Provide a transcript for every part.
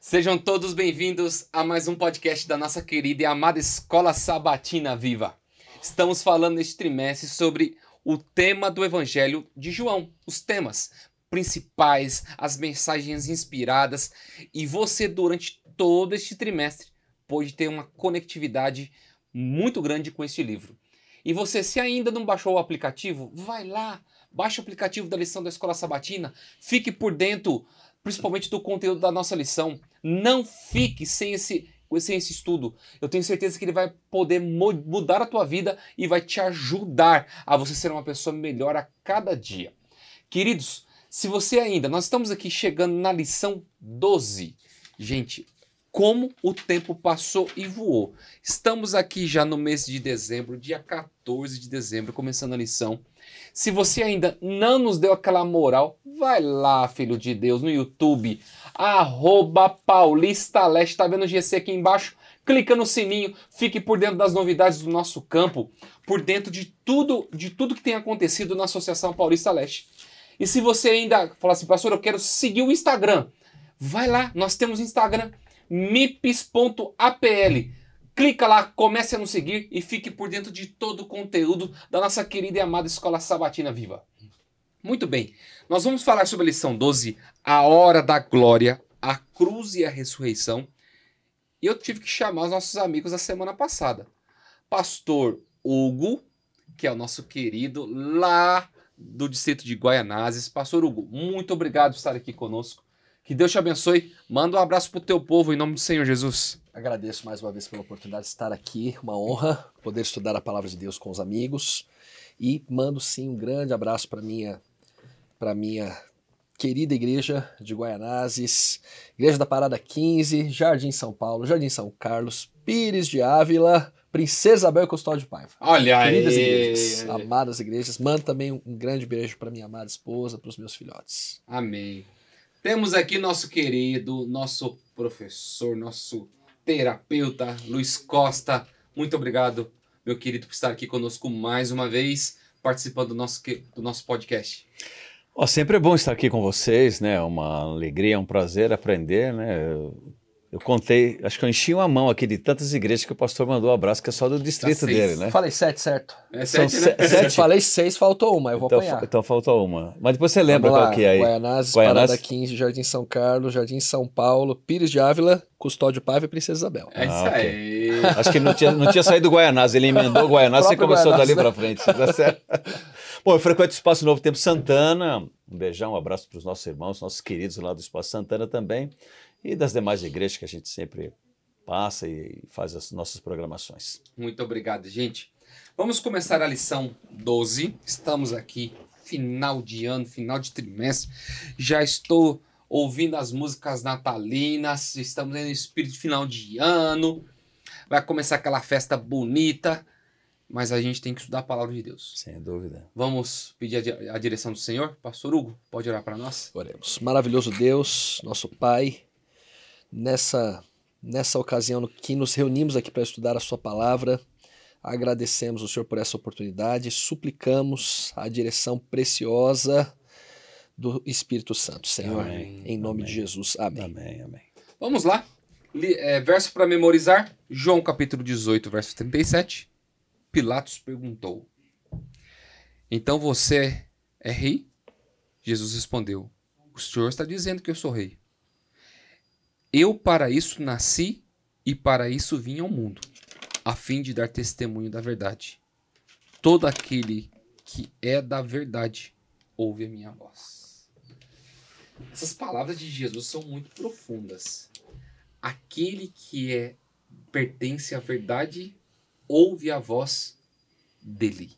Sejam todos bem-vindos a mais um podcast da nossa querida e amada Escola Sabatina Viva. Estamos falando neste trimestre sobre o tema do Evangelho de João, os temas principais, as mensagens inspiradas, e você durante todo este trimestre pode ter uma conectividade muito grande com este livro. E você, se ainda não baixou o aplicativo, vai lá, baixa o aplicativo da lição da Escola Sabatina, fique por dentro, principalmente do conteúdo da nossa lição. Não fique sem esse estudo. Eu tenho certeza que ele vai poder mudar a tua vida e vai te ajudar a você ser uma pessoa melhor a cada dia. Queridos, se você ainda... Nós estamos aqui chegando na lição 12. Gente, como o tempo passou e voou. Estamos aqui já no mês de dezembro, dia 14 de dezembro, começando a lição. Se você ainda não nos deu aquela moral, vai lá, filho de Deus, no YouTube, @PaulistaLeste, tá vendo o GC aqui embaixo? Clica no sininho, fique por dentro das novidades do nosso campo, por dentro de tudo que tem acontecido na Associação Paulista Leste. E se você ainda fala assim, pastor, eu quero seguir o Instagram, vai lá, nós temos Instagram, mips.apl. Clica lá, comece a nos seguir e fique por dentro de todo o conteúdo da nossa querida e amada Escola Sabatina Viva. Muito bem, nós vamos falar sobre a lição 12, a hora da glória, a cruz e a ressurreição. E eu tive que chamar os nossos amigos da semana passada. Pastor Hugo, que é o nosso querido lá do distrito de Guaianazes. Pastor Hugo, muito obrigado por estar aqui conosco. Que Deus te abençoe. Manda um abraço pro teu povo em nome do Senhor Jesus. Agradeço mais uma vez pela oportunidade de estar aqui. Uma honra poder estudar a palavra de Deus com os amigos. E mando sim um grande abraço para minha querida igreja de Guaianazes, Igreja da Parada 15, Jardim São Paulo, Jardim São Carlos, Pires de Ávila, Princesa Isabel e Custódio Paiva. Olha aí! Queridas igrejas, amadas igrejas. Mando também um grande beijo para minha amada esposa, para os meus filhotes. Amém. Temos aqui nosso querido, nosso professor, nosso terapeuta, Luiz Costa. Muito obrigado, meu querido, por estar aqui conosco mais uma vez, participando do nosso podcast. Sempre é bom estar aqui com vocês, né? Uma alegria, um prazer aprender, né? Eu contei, acho que eu enchi uma mão aqui de tantas igrejas que o pastor mandou um abraço, que é só do distrito dele, né? Falei 7, certo? É 7, né? 7? Falei 6, faltou uma, eu vou apanhar. Então faltou uma. Mas depois você lembra qual que é aí? Guaianazes, Parada 15, Jardim São Carlos, Jardim São Paulo, Pires de Ávila, Custódio Paiva e Princesa Isabel. É isso aí. Acho que não tinha saído Guaianazes, ele emendou Guaianazes e começou dali pra frente, tá certo? Bom, eu frequento o Espaço Novo Tempo Santana. Um beijão, um abraço para os nossos irmãos, nossos queridos lá do Espaço Santana também. E das demais igrejas que a gente sempre passa e faz as nossas programações. Muito obrigado, gente. Vamos começar a lição 12. Estamos aqui, final de ano, final de trimestre. Já estou ouvindo as músicas natalinas. Estamos no espírito de final de ano. Vai começar aquela festa bonita. Mas a gente tem que estudar a palavra de Deus. Sem dúvida. Vamos pedir a direção do Senhor? Pastor Hugo, pode orar para nós? Oremos. Maravilhoso Deus, nosso Pai, nessa ocasião que nos reunimos aqui para estudar a sua palavra, agradecemos o Senhor por essa oportunidade, suplicamos a direção preciosa do Espírito Santo, Senhor, amém, em nome de Jesus. Amém. Amém, amém. Vamos lá. Verso para memorizar, João capítulo 18, verso 37. Pilatos perguntou: então você é rei? Jesus respondeu: o Senhor está dizendo que eu sou rei. Eu para isso nasci e para isso vim ao mundo, a fim de dar testemunho da verdade. Todo aquele que é da verdade ouve a minha voz. Essas palavras de Jesus são muito profundas. Aquele que pertence à verdade ouve a voz dele.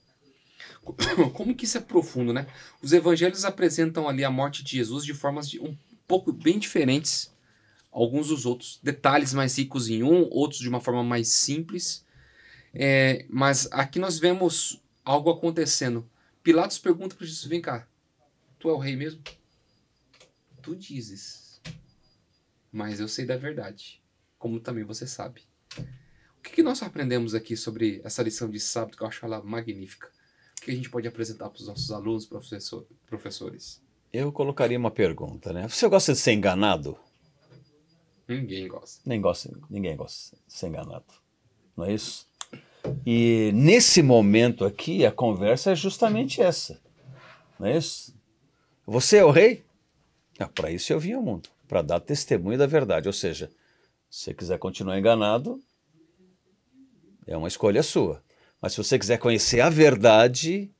Como que isso é profundo, né? Os evangelhos apresentam ali a morte de Jesus de formas um pouco bem diferentes, alguns dos outros. Detalhes mais ricos em outros de uma forma mais simples. Mas aqui nós vemos algo acontecendo. Pilatos pergunta para Jesus: vem cá, tu é o rei mesmo? Tu dizes, mas eu sei da verdade, como também você sabe. O que nós aprendemos aqui sobre essa lição de sábado, que eu acho ela magnífica? O que a gente pode apresentar para os nossos alunos, professores? Eu colocaria uma pergunta, né? Você gosta de ser enganado? Ninguém gosta. Ninguém gosta de ser enganado. Não é isso? E nesse momento aqui, a conversa é justamente essa. Não é isso? Você é o rei? Para isso eu vim ao mundo, para dar testemunho da verdade. Ou seja, se você quiser continuar enganado, é uma escolha sua. Mas se você quiser conhecer a verdade,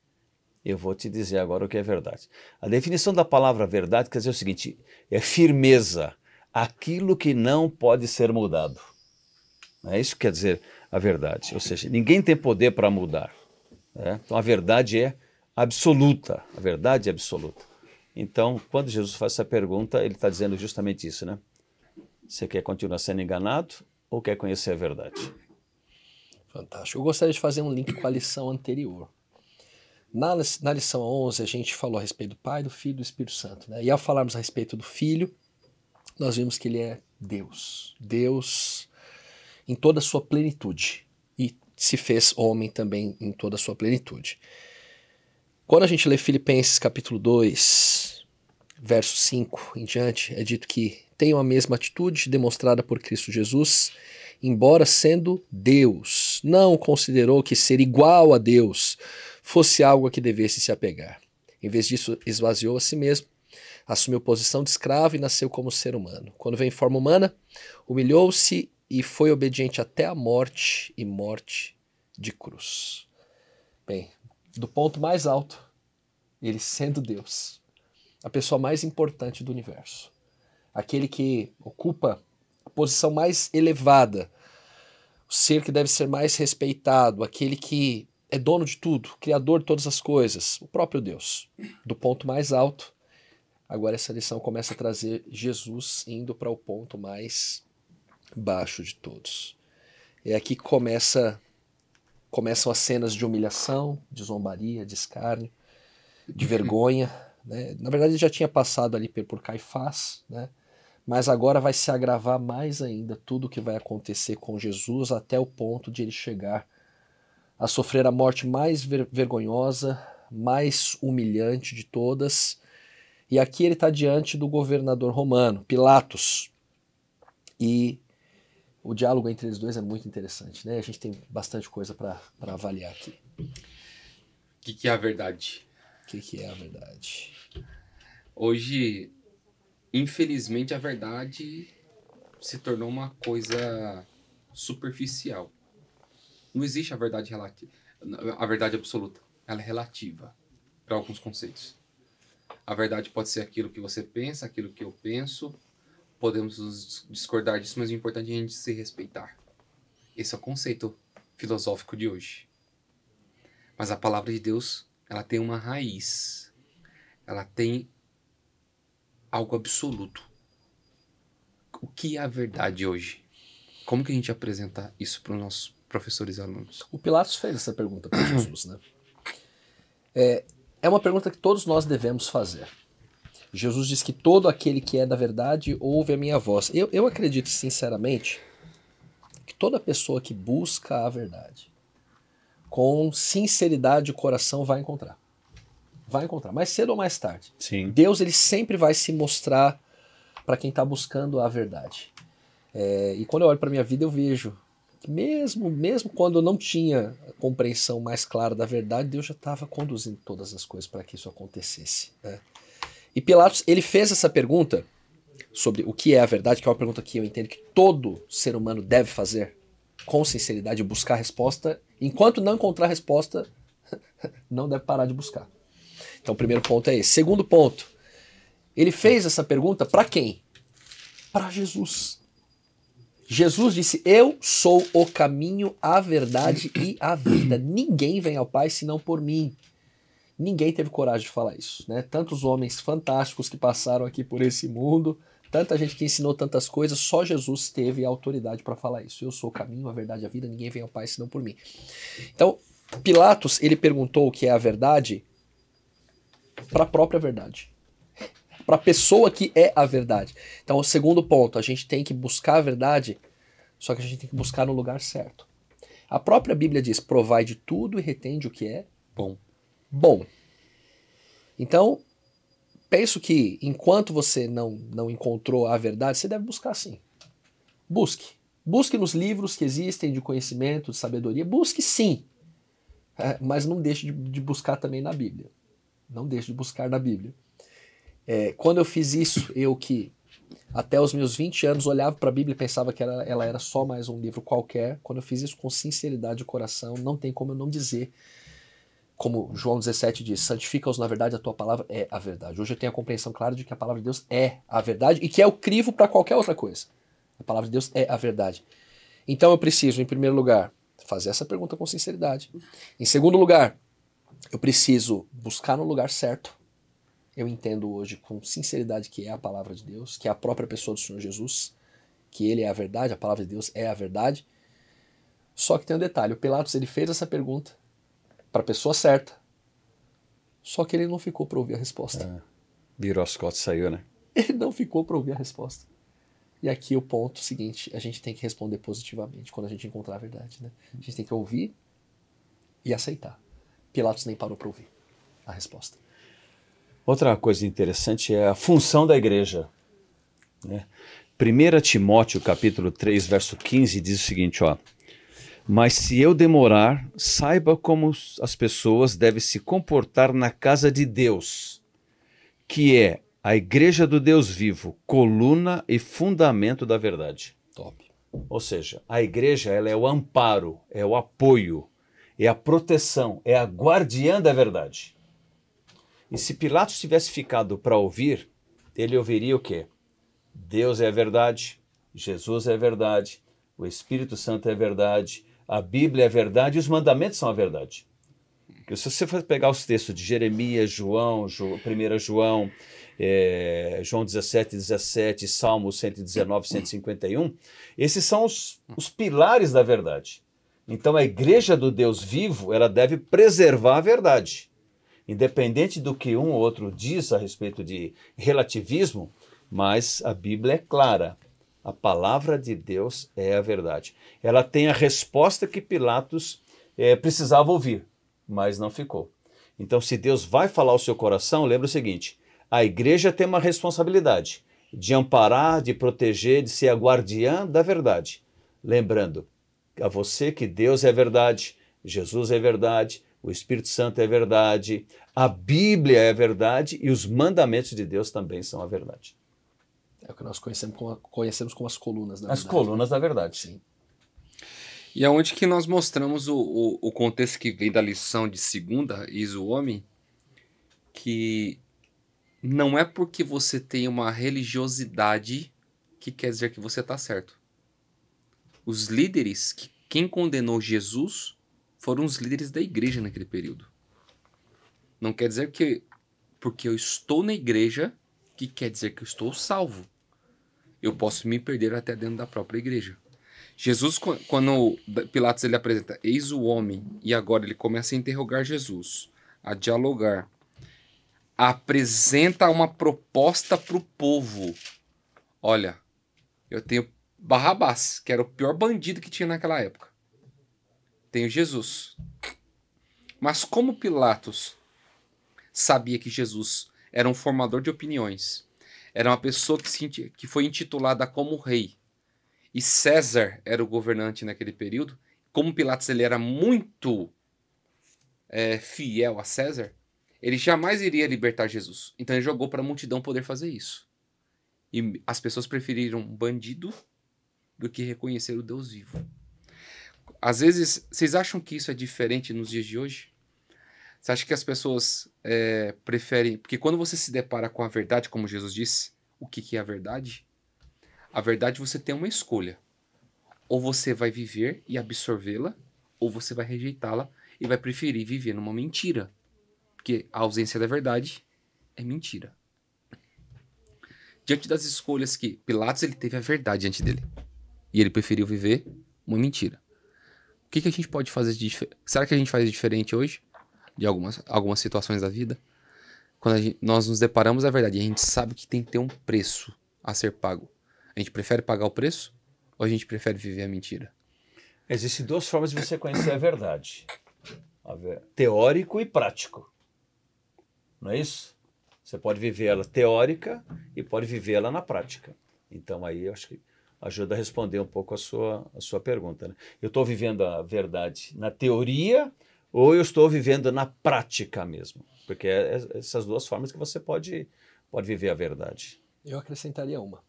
eu vou te dizer agora o que é verdade. A definição da palavra verdade quer dizer o seguinte, é firmeza, aquilo que não pode ser mudado. É isso que quer dizer a verdade. Ou seja, ninguém tem poder para mudar. Né? Então a verdade é absoluta. A verdade é absoluta. Então, quando Jesus faz essa pergunta, ele está dizendo justamente isso, né? Você quer continuar sendo enganado ou quer conhecer a verdade? Fantástico. Eu gostaria de fazer um link com a lição anterior. Na lição 11, a gente falou a respeito do Pai, do Filho e do Espírito Santo. Né? E ao falarmos a respeito do Filho, nós vimos que ele é Deus. Deus em toda a sua plenitude. E se fez homem também em toda a sua plenitude. Quando a gente lê Filipenses capítulo 2, verso 5 em diante, é dito que tenham a mesma atitude demonstrada por Cristo Jesus, embora sendo Deus, não considerou que ser igual a Deus fosse algo a que devesse se apegar. Em vez disso, esvaziou a si mesmo, assumiu posição de escravo e nasceu como ser humano. Quando veio em forma humana, humilhou-se e foi obediente até a morte e morte de cruz. Bem, do ponto mais alto, ele sendo Deus, a pessoa mais importante do universo, aquele que ocupa a posição mais elevada, o ser que deve ser mais respeitado, aquele que é dono de tudo, criador de todas as coisas, o próprio Deus. Do ponto mais alto, agora essa lição começa a trazer Jesus indo para o ponto mais baixo de todos. É aqui que começam as cenas de humilhação, de zombaria, de escárnio, de vergonha. Né? Na verdade, ele já tinha passado ali por Caifás, né? Mas agora vai se agravar mais ainda tudo o que vai acontecer com Jesus até o ponto de ele chegar a sofrer a morte mais vergonhosa, mais humilhante de todas. E aqui ele está diante do governador romano, Pilatos. E o diálogo entre eles dois é muito interessante, né? A gente tem bastante coisa para avaliar aqui. O que é a verdade? O que é a verdade? Hoje, infelizmente, a verdade se tornou uma coisa superficial. Não existe a verdade relativa, a verdade absoluta. Ela é relativa para alguns conceitos. A verdade pode ser aquilo que você pensa, aquilo que eu penso. Podemos nos discordar disso, mas o importante é a gente se respeitar. Esse é o conceito filosófico de hoje. Mas a palavra de Deus, ela tem uma raiz. Ela tem algo absoluto. O que é a verdade hoje? Como que a gente apresenta isso para os nossos professores e alunos? O Pilatos fez essa pergunta para Jesus, né? É uma pergunta que todos nós devemos fazer. Jesus diz que todo aquele que é da verdade ouve a minha voz. Eu acredito sinceramente que toda pessoa que busca a verdade com sinceridade de coração vai encontrar. Vai encontrar, mais cedo ou mais tarde. Sim. Deus ele sempre vai se mostrar para quem está buscando a verdade. E quando eu olho para a minha vida eu vejo que mesmo quando eu não tinha a compreensão mais clara da verdade, Deus já estava conduzindo todas as coisas para que isso acontecesse. Né? E Pilatos, ele fez essa pergunta sobre o que é a verdade, que é uma pergunta que eu entendo que todo ser humano deve fazer com sinceridade, buscar a resposta. Enquanto não encontrar a resposta, não deve parar de buscar. Então o primeiro ponto é esse. Segundo ponto, ele fez essa pergunta para quem? Para Jesus. Jesus disse, eu sou o caminho, a verdade e a vida. Ninguém vem ao Pai senão por mim. Ninguém teve coragem de falar isso, né? Tantos homens fantásticos que passaram aqui por esse mundo, tanta gente que ensinou tantas coisas, só Jesus teve a autoridade para falar isso. Eu sou o caminho, a verdade e a vida, ninguém vem ao Pai senão por mim. Então, Pilatos, ele perguntou o que é a verdade para a própria verdade. Para a pessoa que é a verdade. Então, o segundo ponto, a gente tem que buscar a verdade, só que a gente tem que buscar no lugar certo. A própria Bíblia diz, provai de tudo e retende o que é Bom. Bom, então, penso que enquanto você não encontrou a verdade, você deve buscar sim. Busque. Busque nos livros que existem de conhecimento, de sabedoria. Busque sim. Mas não deixe de buscar também na Bíblia. Não deixe de buscar na Bíblia. Quando eu fiz isso, eu que até os meus 20 anos olhava para a Bíblia e pensava que ela era só mais um livro qualquer. Quando eu fiz isso com sinceridade de coração, não tem como eu não dizer, como João 17 diz, santifica-os na verdade, a tua palavra é a verdade. Hoje eu tenho a compreensão clara de que a palavra de Deus é a verdade e que é o crivo para qualquer outra coisa. A palavra de Deus é a verdade. Então eu preciso, em primeiro lugar, fazer essa pergunta com sinceridade. Em segundo lugar, eu preciso buscar no lugar certo. Eu entendo hoje com sinceridade que é a palavra de Deus, que é a própria pessoa do Senhor Jesus, que ele é a verdade, a palavra de Deus é a verdade. Só que tem um detalhe, o Pilatos ele fez essa pergunta para a pessoa certa, só que ele não ficou para ouvir a resposta. Virou as costas e saiu, né? Ele não ficou para ouvir a resposta. E aqui o ponto seguinte, a gente tem que responder positivamente quando a gente encontrar a verdade, né? A gente tem que ouvir e aceitar. Pilatos nem parou para ouvir a resposta. Outra coisa interessante é a função da igreja, né? 1 Timóteo capítulo 3, verso 15 diz o seguinte, ó: mas se eu demorar, saiba como as pessoas devem se comportar na casa de Deus, que é a igreja do Deus vivo, coluna e fundamento da verdade. Top. Ou seja, a igreja ela é o amparo, é o apoio, é a proteção, é a guardiã da verdade. E se Pilatos tivesse ficado para ouvir, ele ouviria o quê? Deus é a verdade, Jesus é a verdade, o Espírito Santo é a verdade, a Bíblia é a verdade e os mandamentos são a verdade. Porque se você for pegar os textos de Jeremias, João, 1 João, João 17, 17, Salmo 119, 151, esses são os pilares da verdade. Então a igreja do Deus vivo, ela deve preservar a verdade. Independente do que um ou outro diz a respeito de relativismo, mas a Bíblia é clara. A palavra de Deus é a verdade. Ela tem a resposta que Pilatos precisava ouvir, mas não ficou. Então, se Deus vai falar ao seu coração, lembra o seguinte: a igreja tem uma responsabilidade de amparar, de proteger, de ser a guardiã da verdade. Lembrando a você que Deus é verdade, Jesus é verdade, o Espírito Santo é verdade, a Bíblia é verdade e os mandamentos de Deus também são a verdade. É o que nós conhecemos como as colunas da As verdade. colunas da verdade. Sim. E é onde que nós mostramos o contexto que vem da lição de segunda, Eis o homem, que não é porque você tem uma religiosidade que quer dizer que você está certo. Os líderes, quem condenou Jesus foram os líderes da igreja naquele período. Não quer dizer que porque eu estou na igreja que quer dizer que eu estou salvo. Eu posso me perder até dentro da própria igreja. Jesus, quando Pilatos ele apresenta eis o homem, e agora ele começa a interrogar Jesus, a dialogar, apresenta uma proposta para o povo. Olha, eu tenho Barrabás, que era o pior bandido que tinha naquela época. Tenho Jesus. Mas como Pilatos sabia que Jesus era um formador de opiniões, era uma pessoa que foi intitulada como rei, e César era o governante naquele período, como Pilatos ele era muito fiel a César, ele jamais iria libertar Jesus. Então ele jogou para a multidão poder fazer isso. E as pessoas preferiram um bandido do que reconhecer o Deus vivo. Às vezes, vocês acham que isso é diferente nos dias de hoje? Você acha que as pessoas preferem... Porque quando você se depara com a verdade, como Jesus disse, o que é a verdade? A verdade você tem uma escolha. Ou você vai viver e absorvê-la, ou você vai rejeitá-la e vai preferir viver numa mentira. Porque a ausência da verdade é mentira. Diante das escolhas que Pilatos ele teve a verdade diante dele. E ele preferiu viver uma mentira. O que a gente pode fazer de diferente? Será que a gente faz diferente hoje? De algumas situações da vida? Quando nós nos deparamos a verdade, a gente sabe que tem que ter um preço a ser pago. A gente prefere pagar o preço ou a gente prefere viver a mentira? Existem duas formas de você conhecer a verdade. Teórico e prático. Não é isso? Você pode viver ela teórica e pode viver ela na prática. Então aí eu acho que ajuda a responder um pouco a sua pergunta, né? Eu estou vivendo a verdade na teoria ou eu estou vivendo na prática mesmo? Porque essas duas formas que você pode viver a verdade. Eu acrescentaria uma,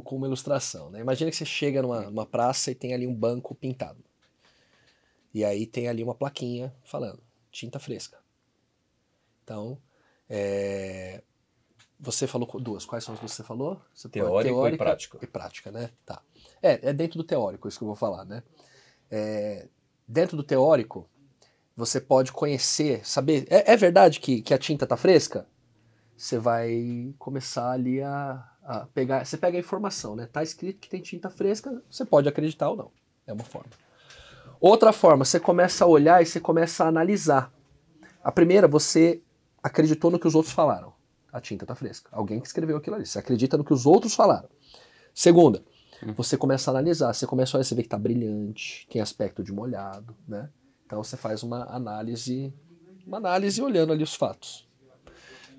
com uma ilustração, né? Imagina que você chega numa praça e tem ali um banco pintado. E aí tem ali uma plaquinha falando, tinta fresca. Então, você falou duas. Quais são as duas que você falou? Teórico e prático. E prática, né? Tá. É dentro do teórico isso que eu vou falar, né? Dentro do teórico, você pode conhecer, saber... É verdade que a tinta tá fresca? Você vai começar ali a pegar... Você pega a informação, né? Tá escrito que tem tinta fresca, você pode acreditar ou não. É uma forma. Outra forma, você começa a olhar e você começa a analisar. A primeira, você acreditou no que os outros falaram. A tinta tá fresca. Alguém que escreveu aquilo ali. Você acredita no que os outros falaram. Segunda, você começa a analisar. Você começa a olhar, você vê que tá brilhante, tem aspecto de molhado, né? Então você faz uma análise olhando ali os fatos.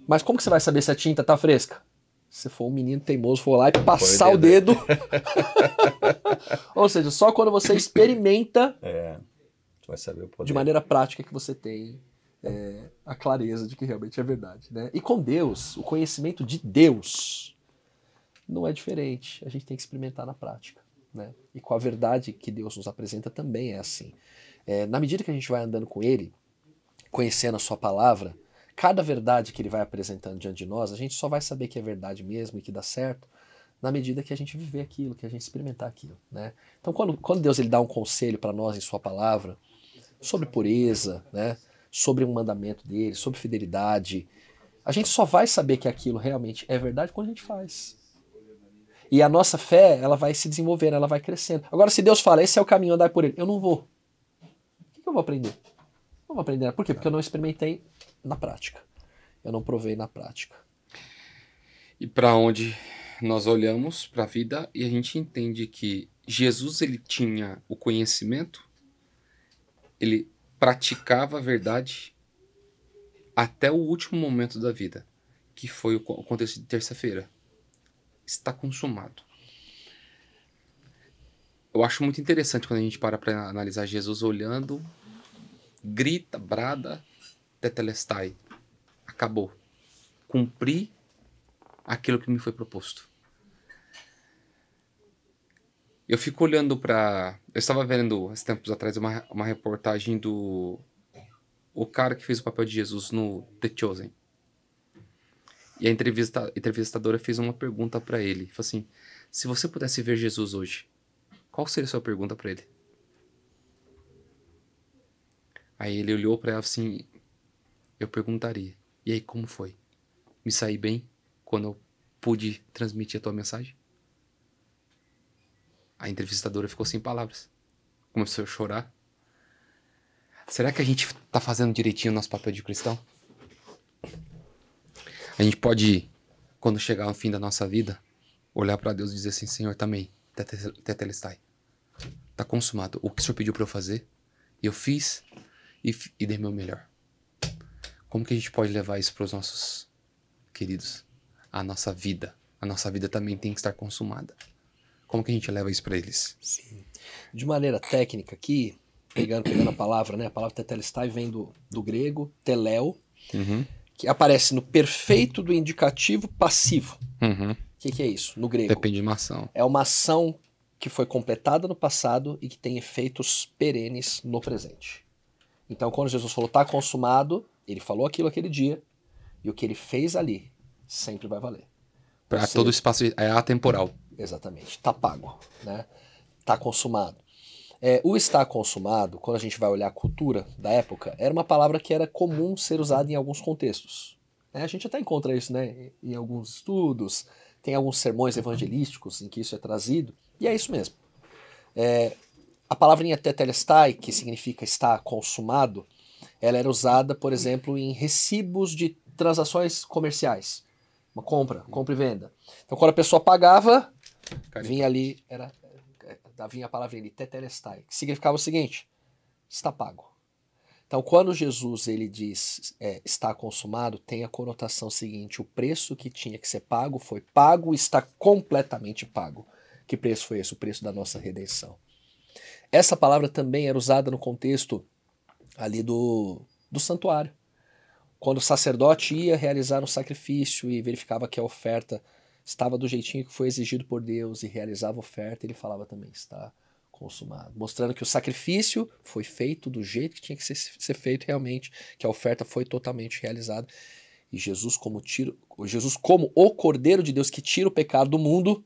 Mas como que você vai saber se a tinta tá fresca? Se for um menino teimoso, for lá e passar o dedo. Ou seja, só quando você experimenta Você vai saber o poder. de maneira prática que você tem a clareza de que realmente é verdade, né? E com Deus, o conhecimento de Deus não é diferente. A gente tem que experimentar na prática, né? E com a verdade que Deus nos apresenta também é assim. Na medida que a gente vai andando com Ele, conhecendo a sua palavra, cada verdade que Ele vai apresentando diante de nós, a gente só vai saber que é verdade mesmo e que dá certo na medida que a gente viver aquilo, que a gente experimentar aquilo, né? Então quando Deus ele dá um conselho para nós em sua palavra, sobre pureza, né? Sobre um mandamento dele, sobre fidelidade, a gente só vai saber que aquilo realmente é verdade quando a gente faz. E a nossa fé, ela vai se desenvolvendo, ela vai crescendo. Agora, se Deus fala, esse é o caminho, andar por ele, eu não vou. O que eu vou aprender? Não vou aprender. Por quê? Porque eu não experimentei na prática. Eu não provei na prática. E para onde nós olhamos para a vida e a gente entende que Jesus ele tinha o conhecimento, ele praticava a verdade até o último momento da vida, que foi o contexto de terça-feira. Está consumado. Eu acho muito interessante quando a gente para analisar Jesus olhando, grita, brada, tetelestai. Acabou. Cumpri aquilo que me foi proposto. Eu fico olhando para... Eu estava vendo, há tempos atrás, uma reportagem do... O cara que fez o papel de Jesus no The Chosen. E a entrevistadora fez uma pergunta para ele. Falou assim, se você pudesse ver Jesus hoje, qual seria a sua pergunta para ele? Aí ele olhou para ela assim, eu perguntaria, e aí como foi? Me saí bem quando eu pude transmitir a tua mensagem? A entrevistadora ficou sem palavras. Começou a chorar. Será que a gente está fazendo direitinho o nosso papel de cristão? A gente pode, quando chegar ao fim da nossa vida, olhar para Deus e dizer assim, Senhor, também, tetelestai. Está consumado. O que o Senhor pediu para eu fazer, eu fiz e dei meu melhor. Como que a gente pode levar isso para os nossos queridos? A nossa vida. A nossa vida também tem que estar consumada. Como que a gente leva isso para eles? Sim. De maneira técnica aqui, pegando a palavra, né? A palavra tetelestai vem do grego, teléo, que aparece no perfeito do indicativo passivo. O que é isso? No grego. Depende de uma ação. É uma ação que foi completada no passado e que tem efeitos perenes no presente. Então, quando Jesus falou, está consumado, ele falou aquilo aquele dia, e o que ele fez ali sempre vai valer. Para todo espaço é atemporal. Exatamente. Está pago, né? Está consumado. O estar consumado, quando a gente vai olhar a cultura da época, era uma palavra que era comum ser usada em alguns contextos. A gente até encontra isso, né, em alguns estudos, tem alguns sermões evangelísticos em que isso é trazido, e é isso mesmo. A palavrinha tetelestai, que significa estar consumado, ela era usada, por exemplo, em recibos de transações comerciais. Uma compra e venda. Então, quando a pessoa pagava, vinha ali, vinha a palavra ali, tetelestai, que significava o seguinte, está pago. Então, quando Jesus ele diz está consumado, tem a conotação seguinte, o preço que tinha que ser pago foi pago e está completamente pago. Que preço foi esse? O preço da nossa redenção. Essa palavra também era usada no contexto ali do santuário. Quando o sacerdote ia realizar um sacrifício e verificava que a oferta estava do jeitinho que foi exigido por Deus e realizava a oferta, ele falava também, está consumado. Mostrando que o sacrifício foi feito do jeito que tinha que ser feito realmente, que a oferta foi totalmente realizada. E Jesus como o Cordeiro de Deus que tira o pecado do mundo,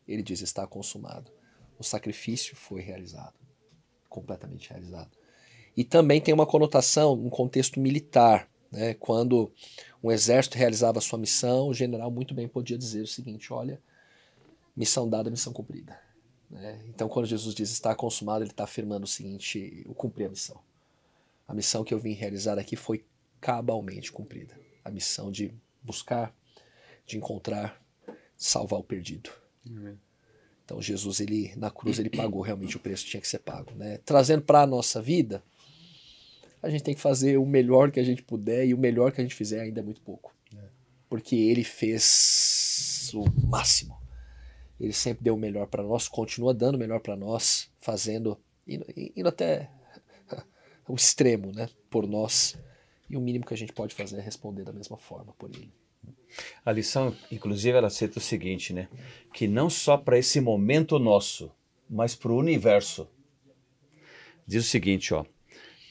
ele diz, está consumado. O sacrifício foi realizado, completamente realizado. E também tem uma conotação, um contexto militar, né? Quando um exército realizava a sua missão, o general muito bem podia dizer o seguinte, olha, missão dada, missão cumprida. Né? Então quando Jesus diz está consumado, ele está afirmando o seguinte, eu cumpri a missão. A missão que eu vim realizar aqui foi cabalmente cumprida. A missão de buscar, de encontrar, de salvar o perdido. Então Jesus, ele, na cruz, ele pagou realmente o preço que tinha que ser pago. Né? Trazendo para a nossa vida, a gente tem que fazer o melhor que a gente puder, e o melhor que a gente fizer ainda é muito pouco. Porque ele fez o máximo. Ele sempre deu o melhor para nós, continua dando o melhor para nós, fazendo, indo até o extremo, né, por nós. E o mínimo que a gente pode fazer é responder da mesma forma por ele. A lição, inclusive, ela cita o seguinte, né? Que não só para esse momento nosso, mas para o universo. Diz o seguinte, ó.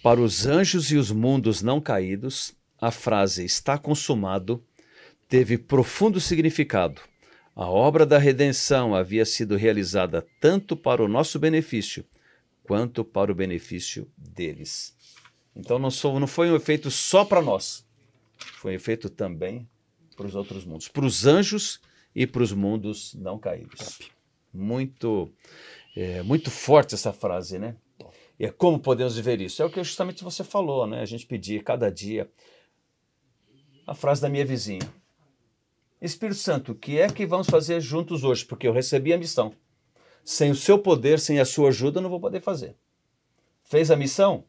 Para os anjos e os mundos não caídos, a frase está consumado teve profundo significado. A obra da redenção havia sido realizada tanto para o nosso benefício, quanto para o benefício deles. Então não foi um efeito só para nós, foi um efeito também para os outros mundos, para os anjos e para os mundos não caídos. Muito forte essa frase, né? E é como podemos viver isso? É o que justamente você falou, né? A gente pedir cada dia a frase da minha vizinha. Espírito Santo, o que é que vamos fazer juntos hoje? Porque eu recebi a missão. Sem o seu poder, sem a sua ajuda, eu não vou poder fazer. Fez a missão?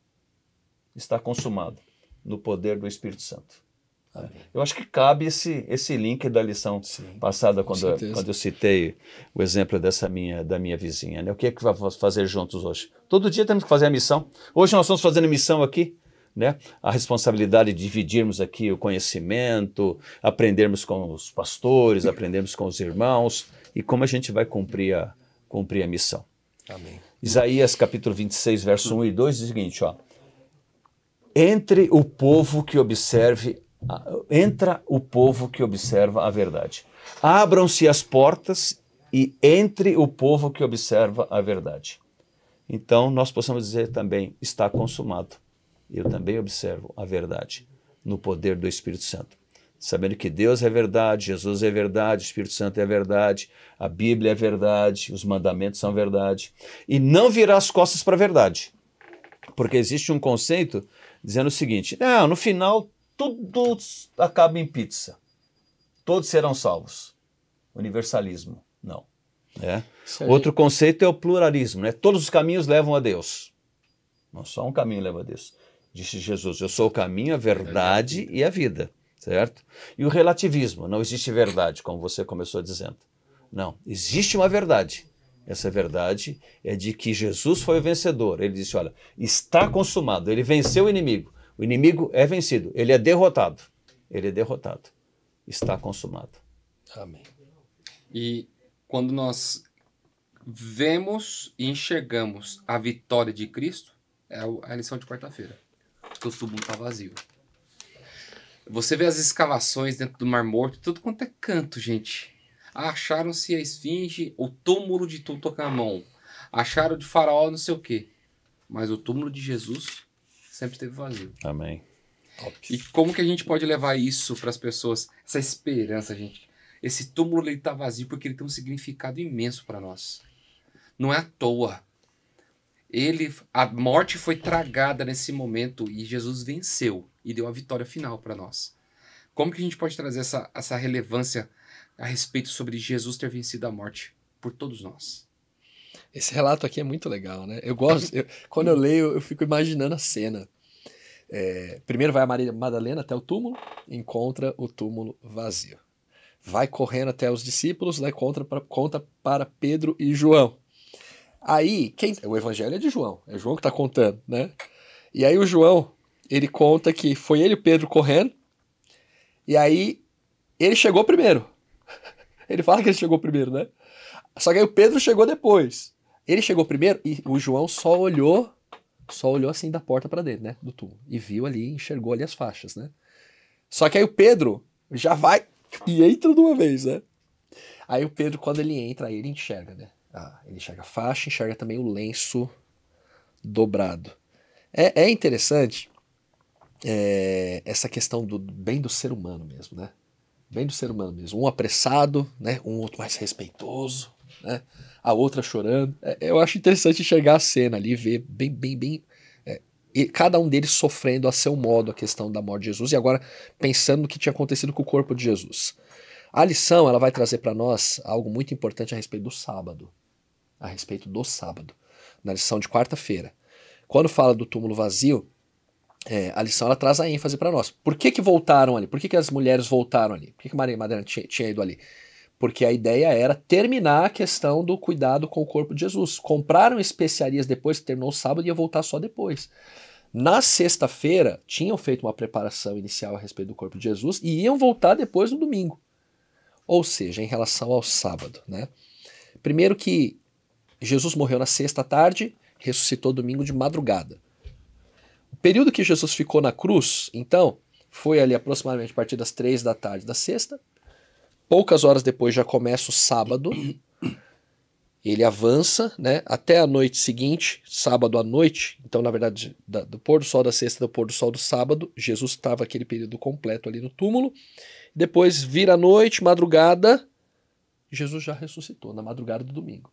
Está consumado no poder do Espírito Santo. Amém. Eu acho que cabe esse link da lição passada, quando eu citei o exemplo da minha vizinha. Né? O que é que vamos fazer juntos hoje? Todo dia temos que fazer a missão. Hoje nós estamos fazendo missão aqui, né? A responsabilidade de dividirmos aqui o conhecimento, aprendermos com os pastores, aprendermos com os irmãos, e como a gente vai cumprir a missão. Amém. Isaías capítulo 26, verso 1 e 2 diz o seguinte, ó. Entra o povo que observa a verdade. Abram-se as portas e entre o povo que observa a verdade. Então, nós possamos dizer também, está consumado. Eu também observo a verdade no poder do Espírito Santo. Sabendo que Deus é verdade, Jesus é verdade, o Espírito Santo é verdade, a Bíblia é verdade, os mandamentos são verdade. E não virar as costas para a verdade. Porque existe um conceito dizendo o seguinte, não, no final tudo acaba em pizza. Todos serão salvos. Universalismo, não. Outro conceito é o pluralismo, né? Todos os caminhos levam a Deus. Não só um caminho leva a Deus. Disse Jesus, eu sou o caminho, a verdade e a vida, certo? E o relativismo, não existe verdade, como você começou dizendo. Não, existe uma verdade. Essa verdade é de que Jesus foi o vencedor. Ele disse, olha, está consumado, ele venceu o inimigo. O inimigo é vencido, ele é derrotado. Ele é derrotado. Está consumado. Amém. E quando nós vemos e enxergamos a vitória de Cristo, é a lição de quarta-feira. O túmulo está vazio. Você vê as escavações dentro do Mar Morto, tudo quanto é canto, gente. Acharam-se a esfinge, o túmulo de Tutancâmon. Acharam de Faraó não sei o quê. Mas o túmulo de Jesus sempre esteve vazio. Amém. E como que a gente pode levar isso para as pessoas? Essa esperança, gente. Esse túmulo está vazio porque ele tem um significado imenso para nós. Não é à toa. A morte foi tragada nesse momento e Jesus venceu e deu a vitória final para nós. Como que a gente pode trazer essa relevância a respeito sobre Jesus ter vencido a morte por todos nós? Esse relato aqui é muito legal, né? Eu gosto, quando eu leio, eu fico imaginando a cena. Primeiro vai a Maria Madalena até o túmulo, encontra o túmulo vazio. vai correndo até os discípulos, né, conta para Pedro e João. Aí, o evangelho é de João, é João que está contando, né? E aí o João, ele conta que foi ele e o Pedro correndo, e aí ele chegou primeiro. Ele fala que ele chegou primeiro, né? Só que aí o Pedro chegou depois. Ele chegou primeiro e o João só olhou assim da porta para dentro, né, do túmulo, e viu ali, enxergou ali as faixas, né? Só que aí o Pedro já vai e entra de uma vez, né? Aí o Pedro, quando ele entra, aí ele enxerga, né? Ele enxerga a faixa, enxerga também o lenço dobrado. É interessante essa questão bem do ser humano mesmo, né? Bem do ser humano mesmo. Um apressado, né? Um outro mais respeitoso, né? A outra chorando. Eu acho interessante enxergar a cena ali, ver bem e cada um deles sofrendo a seu modo a questão da morte de Jesus, e agora pensando no que tinha acontecido com o corpo de Jesus. A lição, ela vai trazer para nós algo muito importante a respeito do sábado. A respeito do sábado. Na lição de quarta-feira. Quando fala do túmulo vazio, a lição ela traz a ênfase para nós. Por que voltaram ali? Por que as mulheres voltaram ali? Por que Maria Madalena tinha ido ali? Porque a ideia era terminar a questão do cuidado com o corpo de Jesus. Compraram especiarias depois que terminou o sábado e ia voltar só depois. Na sexta-feira, tinham feito uma preparação inicial a respeito do corpo de Jesus e iam voltar depois no domingo. Ou seja, em relação ao sábado, né? Primeiro que Jesus morreu na sexta tarde, ressuscitou domingo de madrugada. O período que Jesus ficou na cruz, então, foi ali aproximadamente a partir das 3 da tarde da sexta. Poucas horas depois já começa o sábado. Ele avança, né, até a noite seguinte, sábado à noite. Então, na verdade, do pôr do sol da sexta do pôr do sol do sábado, Jesus estava aquele período completo ali no túmulo. Depois vira a noite, madrugada, Jesus já ressuscitou na madrugada do domingo.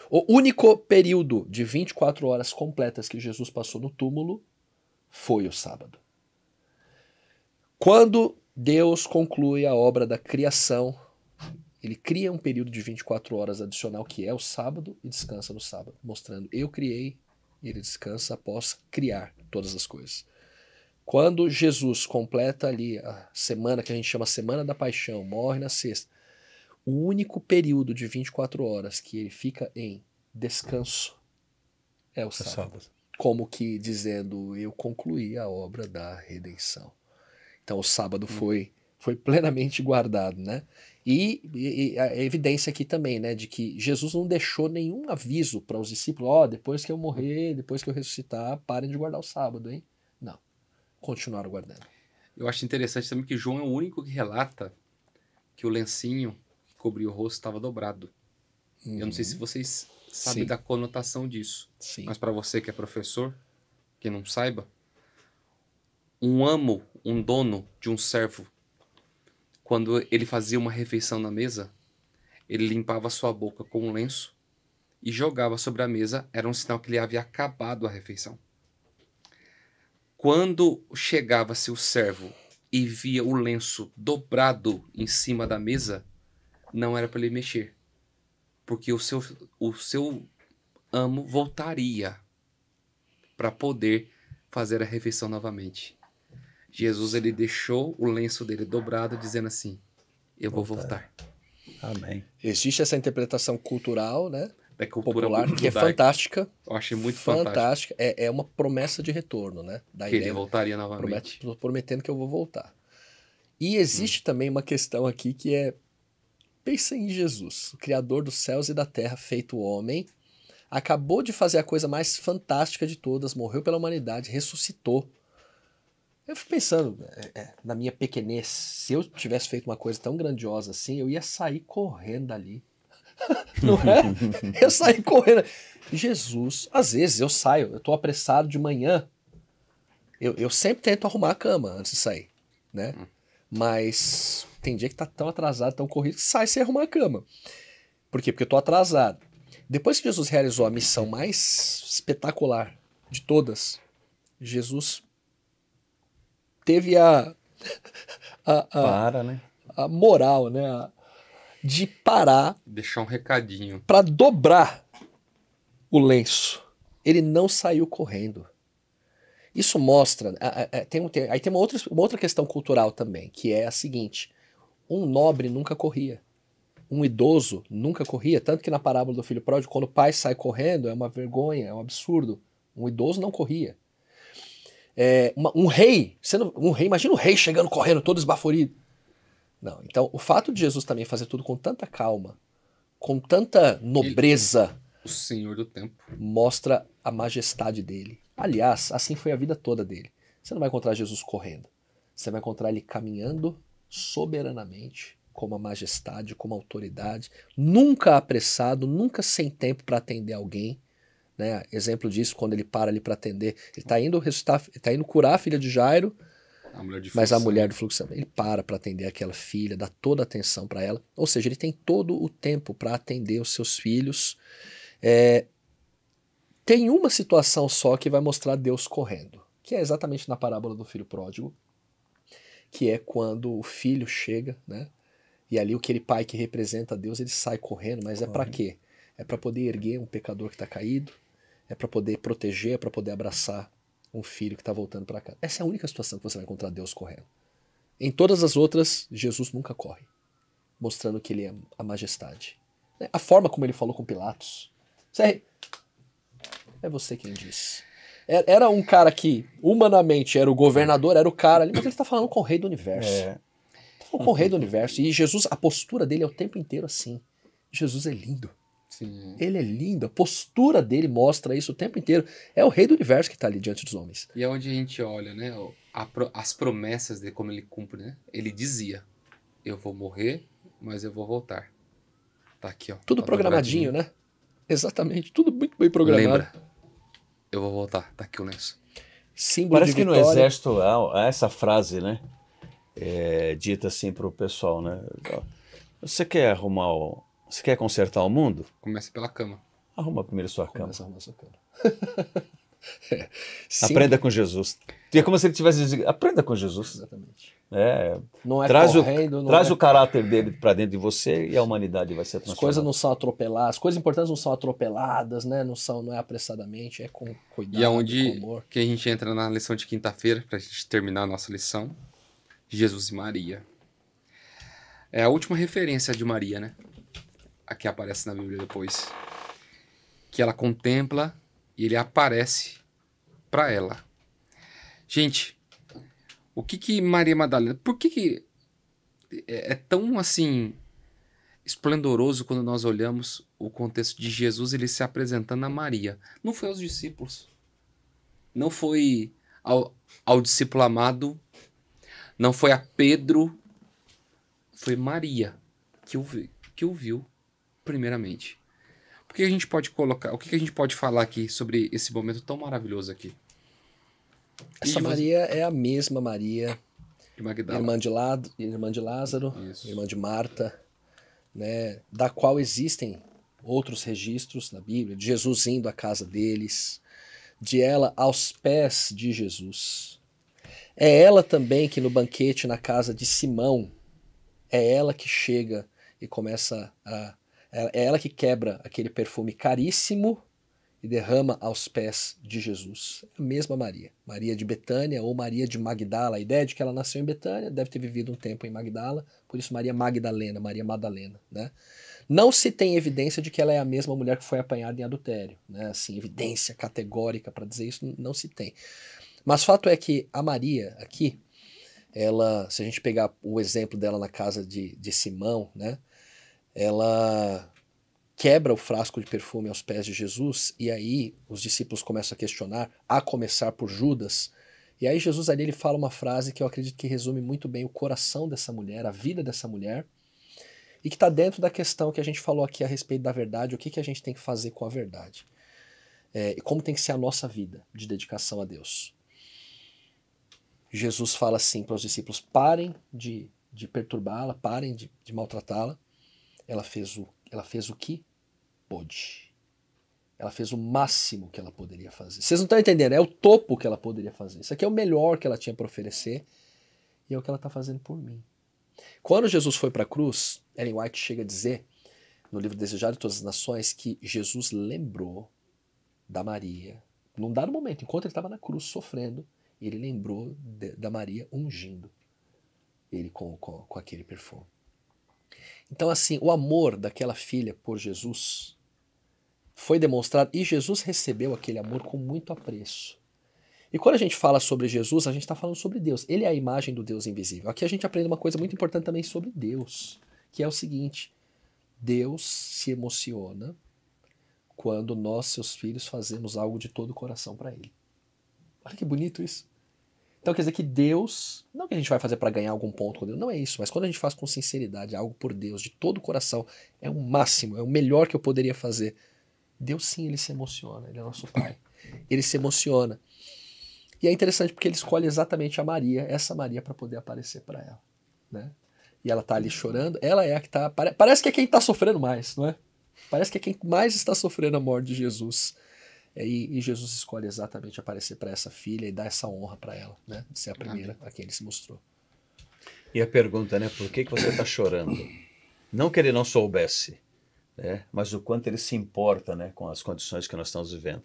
O único período de 24 horas completas que Jesus passou no túmulo foi o sábado. Quando Deus conclui a obra da criação, ele cria um período de 24 horas adicional, que é o sábado, e descansa no sábado, mostrando: eu criei, e ele descansa após criar todas as coisas. Quando Jesus completa ali a semana que a gente chama Semana da Paixão, morre na sexta, o único período de 24 horas que ele fica em descanso é o sábado. Como que dizendo: eu concluí a obra da redenção. Então o sábado foi plenamente guardado, né? E a evidência aqui também, né, de que Jesus não deixou nenhum aviso para os discípulos: depois que eu morrer, depois que eu ressuscitar, parem de guardar o sábado, hein? Não. Continuaram guardando. Eu acho interessante também que João é o único que relata que o lencinho que cobria o rosto estava dobrado. Eu não sei se vocês sabem da conotação disso. Sim. Mas para você que é professor, que não saiba, um dono de um servo, quando ele fazia uma refeição na mesa, ele limpava sua boca com um lenço e jogava sobre a mesa. Era um sinal que ele havia acabado a refeição. Quando chegava-se o servo e via o lenço dobrado em cima da mesa, não era para ele mexer, porque o seu amo voltaria para poder fazer a refeição novamente. Jesus, ele deixou o lenço dele dobrado, dizendo assim: eu vou voltar. Amém. Existe essa interpretação cultural, né? Da cultura popular, que é fantástica. Eu achei muito fantástica. É uma promessa de retorno, né? Da que ideia, ele voltaria novamente. Prometendo que eu vou voltar. E existe também uma questão aqui que é: pensa em Jesus, o Criador dos céus e da terra, feito homem, acabou de fazer a coisa mais fantástica de todas, morreu pela humanidade, ressuscitou. Eu fico pensando, na minha pequenez, se eu tivesse feito uma coisa tão grandiosa assim, eu ia sair correndo dali. Não é? Eu saí correndo. Jesus, às vezes eu saio, eu tô apressado de manhã, eu sempre tento arrumar a cama antes de sair, né? Mas tem dia que tá tão atrasado, tão corrido, que sai sem arrumar a cama. Por quê? Porque eu tô atrasado. Depois que Jesus realizou a missão mais espetacular de todas, Jesus teve a moral, né, de parar, deixar um recadinho para dobrar o lenço. Ele não saiu correndo. Isso mostra, aí tem uma outra questão cultural também, que é a seguinte: Um nobre nunca corria. Um idoso nunca corria. Tanto que na parábola do filho pródigo, quando o pai sai correndo, é uma vergonha, é um absurdo. Um idoso não corria. Um rei, imagina um rei chegando correndo, todo esbaforido. Não, então o fato de Jesus também fazer tudo com tanta calma, com tanta nobreza, O Senhor do tempo. mostra a majestade dele. Aliás, assim foi a vida toda dele. Você não vai encontrar Jesus correndo. Você vai encontrar ele caminhando soberanamente, com uma majestade, com uma autoridade, nunca apressado, nunca sem tempo para atender alguém. Né? Exemplo disso, quando ele para ali para atender, ele está indo ressuscitar, está indo curar a filha de Jairo, mas a mulher do fluxo, ele para atender aquela filha, dá toda a atenção para ela. Ou seja, ele tem todo o tempo para atender os seus filhos. Tem uma situação só que vai mostrar Deus correndo, que é exatamente na parábola do filho pródigo, que é quando o filho chega, né? E ali aquele pai que representa Deus, ele sai correndo, mas é para quê? É para poder erguer um pecador que está caído, é para poder proteger, é para poder abraçar um filho que está voltando para casa. Essa é a única situação que você vai encontrar Deus correndo. Em todas as outras, Jesus nunca corre, mostrando que ele é a majestade. A forma como ele falou com Pilatos. É você quem diz. Era um cara que, humanamente, era o governador, era o cara ali, mas ele está falando com o rei do universo. Com o rei do universo. E Jesus, a postura dele é o tempo inteiro assim. Jesus é lindo. Sim. Ele é lindo. A postura dele mostra isso o tempo inteiro. É o rei do universo que está ali diante dos homens. E é onde a gente olha, né? As promessas de como ele cumpre, né? Ele dizia, eu vou morrer, mas eu vou voltar. Tá aqui, ó. Tudo tá programadinho, né? Exatamente. Tudo muito bem programado. Lembra? Eu vou voltar. Tá aqui o lenço. Símbolo Parece de que no vitória. exército há essa frase, né? Dita assim para o pessoal, né? Você quer Você quer consertar o mundo? Começa pela cama. Arruma primeiro sua cama. Começa a arrumar sua cama. Aprenda com Jesus. E é como se ele tivesse dizendo, aprenda com Jesus. Exatamente. Não é traz correndo, traz o caráter dele para dentro de você e a humanidade vai ser As transformada. coisas não são atropeladas, as coisas importantes não são atropeladas, né? Não é apressadamente, é com cuidado, E é com onde amor. que a gente entra na lição de quinta-feira, pra gente terminar a nossa lição. Jesus e Maria. É a última referência de Maria, né? A que aparece na Bíblia depois. Que ela contempla e ele aparece para ela. Gente, o que Maria Madalena... Por que é tão, assim, esplendoroso quando nós olhamos o contexto de Jesus, ele se apresentando a Maria? Não foi aos discípulos. Não foi ao discípulo amado. Não foi a Pedro. Foi Maria que o viu primeiramente. O que a gente pode colocar? O que a gente pode falar aqui sobre esse momento tão maravilhoso aqui? Essa Maria é a mesma Maria, De Magdala. irmã de Lázaro, Isso. irmã de Marta, né, da qual existem outros registros na Bíblia, de Jesus indo à casa deles, de ela aos pés de Jesus. É ela também que no banquete na casa de Simão, é ela que chega e começa a... É ela que quebra aquele perfume caríssimo e derrama aos pés de Jesus. É a mesma Maria. Maria de Betânia ou Maria de Magdala. A ideia de que ela nasceu em Betânia, deve ter vivido um tempo em Magdala, por isso Maria Magdalena, Maria Madalena. Né? Não se tem evidência de que ela é a mesma mulher que foi apanhada em adultério. Né? Assim, evidência categórica para dizer isso não se tem. Mas fato é que a Maria aqui, ela, se a gente pegar o exemplo dela na casa de Simão, né? Ela quebra o frasco de perfume aos pés de Jesus, e aí os discípulos começam a questionar, a começar por Judas, e aí Jesus ali ele fala uma frase que eu acredito que resume muito bem o coração dessa mulher, a vida dessa mulher, e que está dentro da questão que a gente falou aqui a respeito da verdade, o que a gente tem que fazer com a verdade, e como tem que ser a nossa vida de dedicação a Deus. Jesus fala assim para os discípulos, parem de perturbá-la, parem de maltratá-la. Ela fez o que pôde. Ela fez o máximo que ela poderia fazer. Vocês não estão entendendo, é o topo que ela poderia fazer. Isso aqui é o melhor que ela tinha para oferecer e é o que ela está fazendo por mim. Quando Jesus foi para a cruz, Ellen White chega a dizer, no livro Desejado de Todas as Nações, que Jesus lembrou da Maria, num dado momento, enquanto ele estava na cruz sofrendo, ele lembrou da Maria ungindo ele com aquele perfume. Então, assim, o amor daquela filha por Jesus foi demonstrado e Jesus recebeu aquele amor com muito apreço. E quando a gente fala sobre Jesus, a gente está falando sobre Deus. Ele é a imagem do Deus invisível. Aqui a gente aprende uma coisa muito importante também sobre Deus, que é o seguinte: Deus se emociona quando nós, seus filhos, fazemos algo de todo o coração para Ele. Olha que bonito isso. Então quer dizer que Deus, não que a gente vai fazer para ganhar algum ponto com Deus, não é isso, mas quando a gente faz com sinceridade algo por Deus, de todo o coração, é o máximo, é o melhor que eu poderia fazer. Deus sim, ele se emociona, ele é nosso Pai. Ele se emociona. E é interessante porque ele escolhe exatamente a Maria, essa Maria, para poder aparecer para ela, né? E ela tá ali chorando, ela é a que tá, parece que é quem tá sofrendo mais, não é? Parece que é quem mais está sofrendo a morte de Jesus. E Jesus escolhe exatamente aparecer para essa filha e dar essa honra para ela, né? De ser a primeira a quem ele se mostrou. E a pergunta, né? Por que você está chorando? Não que ele não soubesse, né? Mas o quanto ele se importa, né? Com as condições que nós estamos vivendo.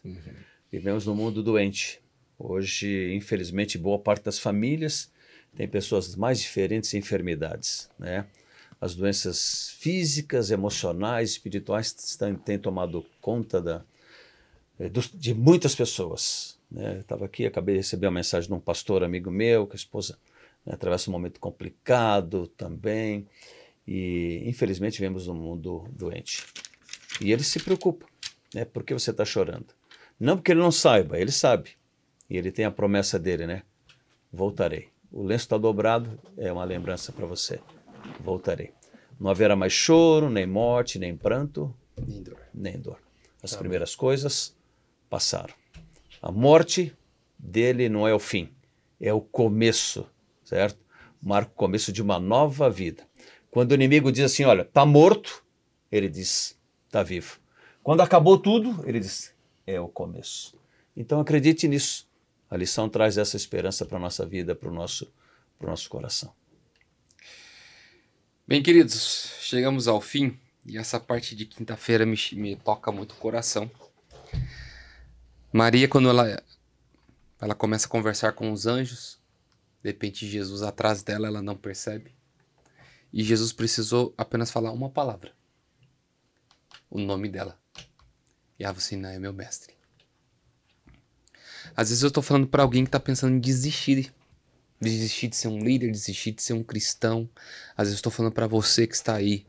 Vivemos num mundo doente. Hoje, infelizmente, boa parte das famílias tem pessoas mais diferentes enfermidades, né? As doenças físicas, emocionais, espirituais têm tomado conta de muitas pessoas, né? Eu estava aqui, acabei de receber uma mensagem de um pastor amigo meu, que a esposa, né, atravessa um momento complicado também, e infelizmente vivemos num mundo doente. E ele se preocupa, né? Por que você está chorando? Não porque ele não saiba, ele sabe. E ele tem a promessa dele, né? Voltarei. O lenço está dobrado, é uma lembrança para você. Voltarei. Não haverá mais choro, nem morte, nem pranto, nem dor. As primeiras coisas passaram. A morte dele não é o fim, é o começo, certo? Marca o começo de uma nova vida. Quando o inimigo diz assim, olha, está morto, ele diz, está vivo. Quando acabou tudo, ele diz, é o começo. Então acredite nisso. A lição traz essa esperança para a nossa vida, para o nosso coração. Bem, queridos, chegamos ao fim e essa parte de quinta-feira me toca muito o coração. Maria, quando ela começa a conversar com os anjos, de repente Jesus atrás dela, ela não percebe. E Jesus precisou apenas falar uma palavra. O nome dela. E ela falou assim, não, é meu mestre. Às vezes eu estou falando para alguém que está pensando em desistir de ser um líder, desistir de ser um cristão. Às vezes eu estou falando para você que está aí,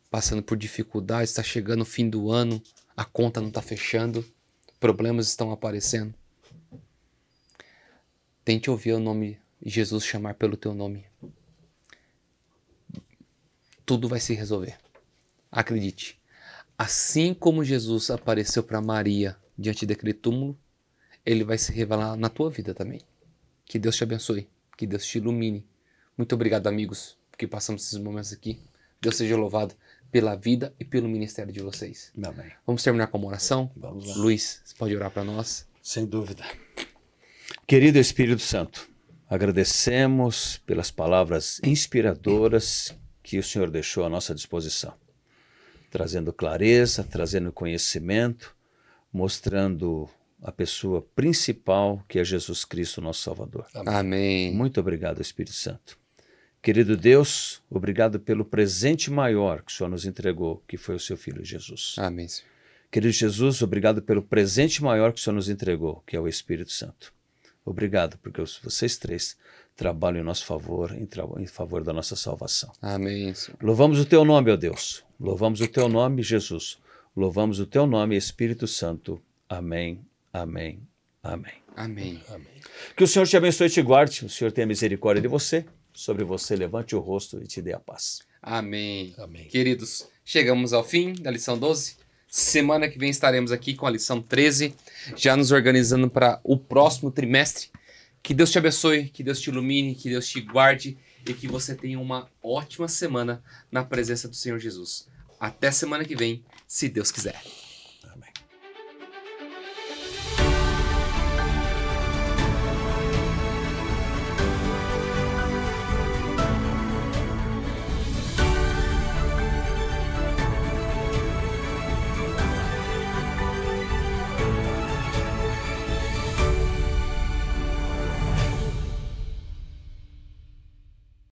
passando por dificuldades, está chegando o fim do ano, a conta não está fechando, problemas estão aparecendo. Tente ouvir o nome de Jesus chamar pelo teu nome. Tudo vai se resolver. Acredite. Assim como Jesus apareceu para Maria diante daquele túmulo, ele vai se revelar na tua vida também. Que Deus te abençoe. Que Deus te ilumine. Muito obrigado, amigos, porque passamos esses momentos aqui. Deus seja louvado pela vida e pelo ministério de vocês. Amém. Vamos terminar com uma oração? Vamos lá. Luiz, você pode orar para nós? Sem dúvida. Querido Espírito Santo, agradecemos pelas palavras inspiradoras que o Senhor deixou à nossa disposição, trazendo clareza, trazendo conhecimento, mostrando a pessoa principal que é Jesus Cristo, nosso Salvador. Amém. Muito obrigado, Espírito Santo. Querido Deus, obrigado pelo presente maior que o Senhor nos entregou, que foi o seu Filho Jesus. Amém, Senhor. Querido Jesus, obrigado pelo presente maior que o Senhor nos entregou, que é o Espírito Santo. Obrigado, porque vocês três trabalham em nosso favor, em favor da nossa salvação. Amém, Senhor. Louvamos o teu nome, ó Deus. Louvamos o teu nome, Jesus. Louvamos o teu nome, Espírito Santo. Amém, amém, amém. Amém. Amém. Que o Senhor te abençoe e te guarde. O Senhor tenha misericórdia de você. Sobre você, levante o rosto e te dê a paz. Amém. Amém. Queridos, chegamos ao fim da lição 12. Semana que vem estaremos aqui com a lição 13, já nos organizando para o próximo trimestre. Que Deus te abençoe, que Deus te ilumine, que Deus te guarde e que você tenha uma ótima semana na presença do Senhor Jesus. Até semana que vem, se Deus quiser.